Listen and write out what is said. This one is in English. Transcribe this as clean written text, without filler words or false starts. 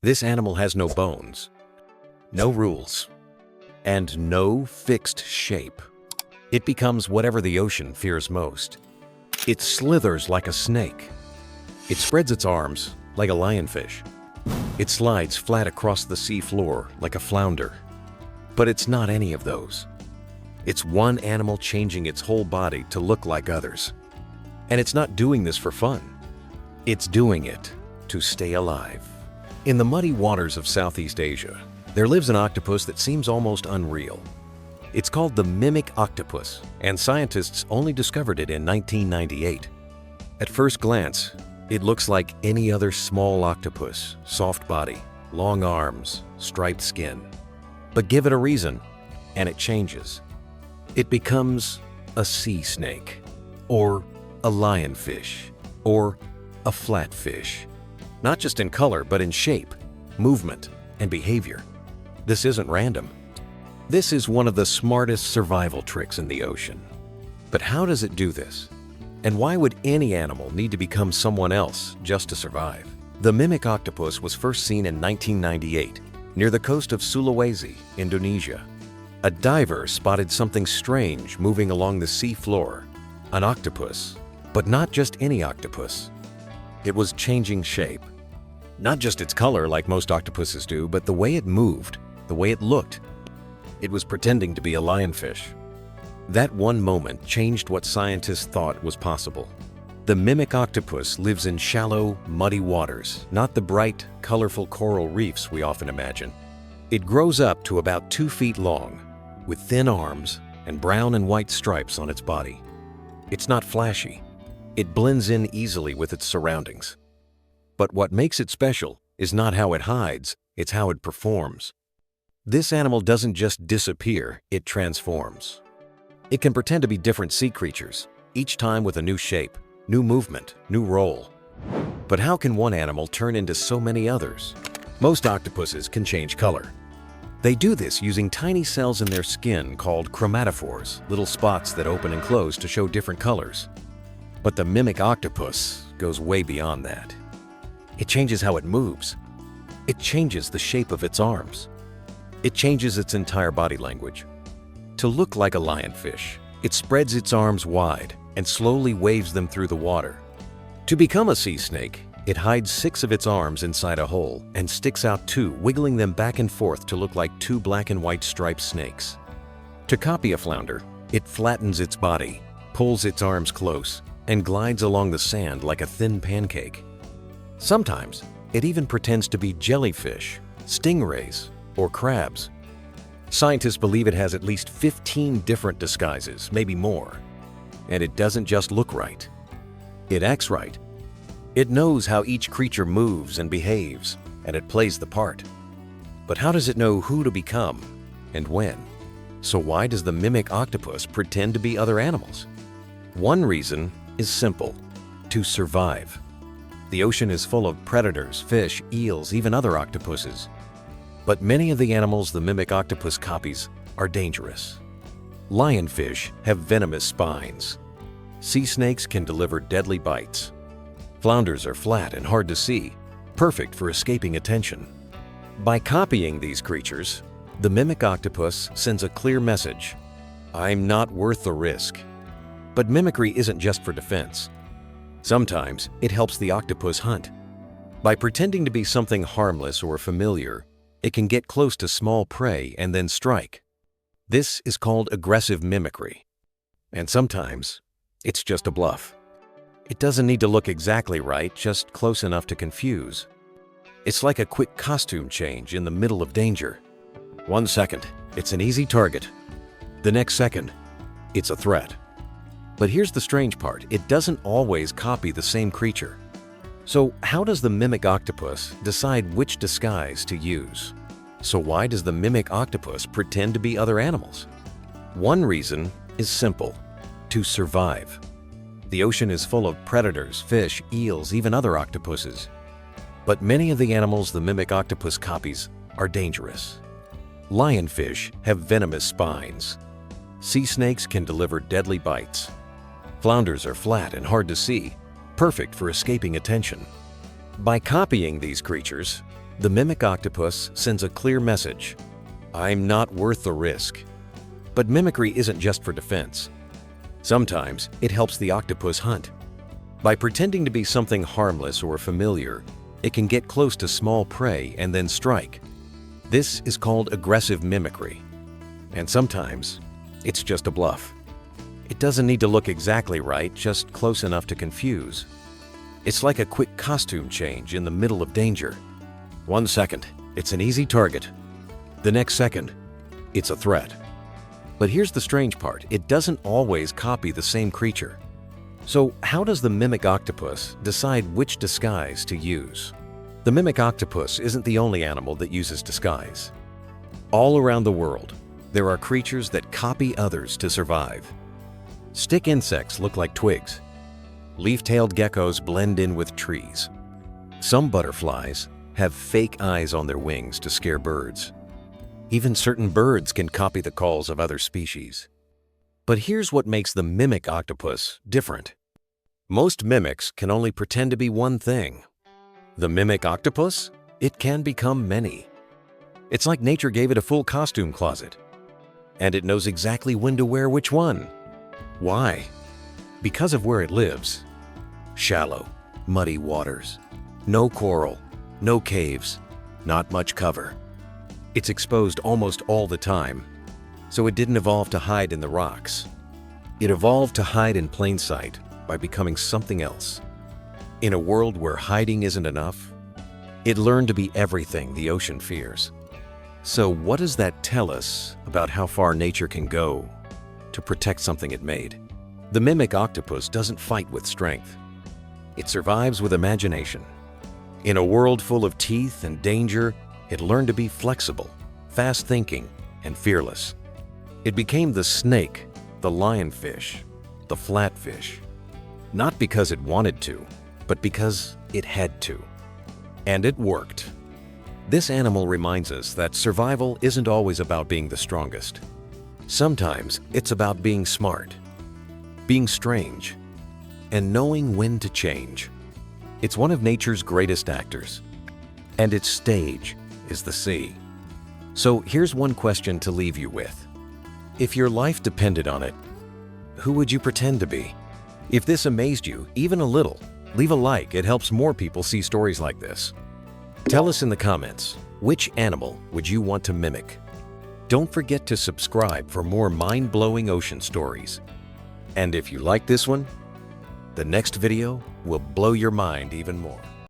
This animal has no bones, no rules, and no fixed shape. It becomes whatever the ocean fears most. It slithers like a snake. It spreads its arms like a lionfish. It slides flat across the sea floor like a flounder. But it's not any of those. It's one animal changing its whole body to look like others. And it's not doing this for fun. It's doing it to stay alive. In the muddy waters of Southeast Asia, there lives an octopus that seems almost unreal. It's called the Mimic Octopus, and scientists only discovered it in 1998. At first glance, it looks like any other small octopus, soft body, long arms, striped skin. But give it a reason, and it changes. It becomes a sea snake, or a lionfish, or a flatfish. Not just in color, but in shape, movement, and behavior. This isn't random. This is one of the smartest survival tricks in the ocean. But how does it do this? And why would any animal need to become someone else just to survive? The Mimic Octopus was first seen in 1998 near the coast of Sulawesi, Indonesia. A diver spotted something strange moving along the sea floor. An octopus, but not just any octopus. It was changing shape. Not just its color like most octopuses do, but the way it moved, the way it looked. It was pretending to be a lionfish. That one moment changed what scientists thought was possible. The Mimic Octopus lives in shallow, muddy waters, not the bright, colorful coral reefs we often imagine. It grows up to about 2 feet long, with thin arms and brown and white stripes on its body. It's not flashy. It blends in easily with its surroundings. But what makes it special is not how it hides, it's how it performs. This animal doesn't just disappear, it transforms. It can pretend to be different sea creatures, each time with a new shape, new movement, new role. But how can one animal turn into so many others? Most octopuses can change color. They do this using tiny cells in their skin called chromatophores, little spots that open and close to show different colors. But the Mimic Octopus goes way beyond that. It changes how it moves. It changes the shape of its arms. It changes its entire body language. To look like a lionfish, it spreads its arms wide and slowly waves them through the water. To become a sea snake, it hides 6 of its arms inside a hole and sticks out 2, wiggling them back and forth to look like 2 black and white striped snakes. To copy a flounder, it flattens its body, pulls its arms close, and glides along the sand like a thin pancake. Sometimes, it even pretends to be jellyfish, stingrays, or crabs. Scientists believe it has at least 15 different disguises, maybe more. And it doesn't just look right. It acts right. It knows how each creature moves and behaves, and it plays the part. But how does it know who to become and when? So why does the Mimic Octopus pretend to be other animals? One reason is simple: to survive. The ocean is full of predators, fish, eels, even other octopuses. But many of the animals the Mimic Octopus copies are dangerous. Lionfish have venomous spines. Sea snakes can deliver deadly bites. Flounders are flat and hard to see, perfect for escaping attention. By copying these creatures, the Mimic Octopus sends a clear message: I'm not worth the risk. But mimicry isn't just for defense. Sometimes it helps the octopus hunt. By pretending to be something harmless or familiar, it can get close to small prey and then strike. This is called aggressive mimicry. And sometimes, it's just a bluff. It doesn't need to look exactly right, just close enough to confuse. It's like a quick costume change in the middle of danger. 1 second, it's an easy target. The next second, it's a threat. But here's the strange part: it doesn't always copy the same creature. So how does the Mimic Octopus decide which disguise to use? So why does the Mimic Octopus pretend to be other animals? One reason is simple: to survive. The ocean is full of predators, fish, eels, even other octopuses. But many of the animals the Mimic Octopus copies are dangerous. Lionfish have venomous spines. Sea snakes can deliver deadly bites. Flounders are flat and hard to see, perfect for escaping attention. By copying these creatures, The Mimic Octopus sends a clear message: I'm not worth the risk. But mimicry isn't just for defense. Sometimes it helps the octopus hunt. By pretending to be something harmless or familiar, it can get close to small prey and then strike. This is called aggressive mimicry. And sometimes it's just a bluff. It doesn't need to look exactly right, just close enough to confuse. It's like a quick costume change in the middle of danger. 1 second, it's an easy target. The next second, it's a threat. But here's the strange part: it doesn't always copy the same creature. So how does the Mimic Octopus decide which disguise to use? The Mimic Octopus isn't the only animal that uses disguise. All around the world, there are creatures that copy others to survive. Stick insects look like twigs. Leaf-tailed geckos blend in with trees. Some butterflies have fake eyes on their wings to scare birds. Even certain birds can copy the calls of other species. But here's what makes the Mimic Octopus different. Most mimics can only pretend to be one thing. The Mimic Octopus? It can become many. It's like nature gave it a full costume closet. And it knows exactly when to wear which one. Why? Because of where it lives. Shallow, muddy waters. No coral, no caves, not much cover. It's exposed almost all the time, so it didn't evolve to hide in the rocks. It evolved to hide in plain sight by becoming something else. In a world where hiding isn't enough, it learned to be everything the ocean fears. So what does that tell us about how far nature can go to protect something it made? The Mimic Octopus doesn't fight with strength. It survives with imagination. In a world full of teeth and danger, it learned to be flexible, fast-thinking, and fearless. It became the snake, the lionfish, the flatfish. Not because it wanted to, but because it had to. And it worked. This animal reminds us that survival isn't always about being the strongest. Sometimes it's about being smart, being strange, and knowing when to change. It's one of nature's greatest actors, and its stage is the sea. So here's one question to leave you with. If your life depended on it, who would you pretend to be? If this amazed you, even a little, leave a like. It helps more people see stories like this. Tell us in the comments, which animal would you want to mimic? Don't forget to subscribe for more mind-blowing ocean stories. And if you like this one, the next video will blow your mind even more.